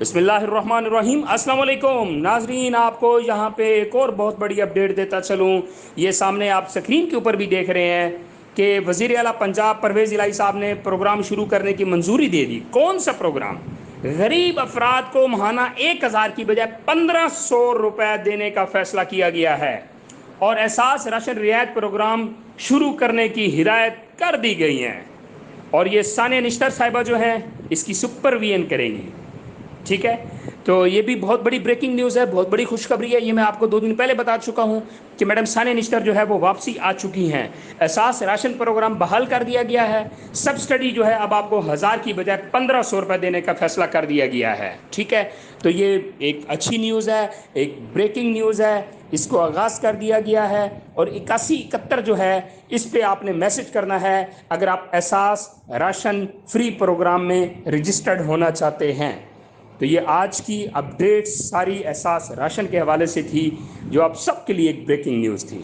بسم اللہ الرحمن الرحیم۔ السلام علیکم ناظرین، آپ کو یہاں پہ ایک اور بہت بڑی اپڈیٹ دیتا چلوں۔ یہ سامنے آپ سکرین کے اوپر بھی دیکھ رہے ہیں کہ وزیر اعلیٰ پنجاب پرویز الہی صاحب نے پروگرام شروع کرنے کی منظوری دے دی۔ کون سا پروگرام؟ غریب افراد کو ماہانہ 1000 کی بجائے 1500 روپے دینے کا فیصلہ کیا گیا ہے، اور احساس راشن رعایت پروگرام شروع کرنے کی ہدایت کر دی گئی ہیں، اور یہ ثانیہ نشتر صاحبہ جو ہیں اس کی سپرویژن کریں گی۔ ٹھیک ہے، تو یہ بھی بہت بڑی بریکنگ نیوز ہے، بہت بڑی خوشخبری ہے۔ یہ میں آپ کو 2 دن پہلے بتا چکا ہوں کہ میڈم ثانیہ نشتر جو ہے وہ واپسی آ چکی ہیں۔ احساس راشن پروگرام بحال کر دیا گیا ہے۔ سبسٹڈی جو ہے اب آپ کو 1000 کی بجائے 1500 روپے دینے کا فیصلہ کر دیا گیا ہے۔ ٹھیک ہے، تو یہ ایک اچھی نیوز ہے، ایک بریکنگ نیوز ہے۔ اس کو آغاز کر دیا گیا ہے، اور 8171 جو ہے اس پہ آپ نے میسج کرنا ہے اگر آپ احساس راشن فری پروگرام میں رجسٹرڈ ہونا چاہتے ہیں۔ تو یہ آج کی اپڈیٹ ساری احساس راشن کے حوالے سے تھی، جو آپ سب کے لیے ایک بریکنگ نیوز تھی۔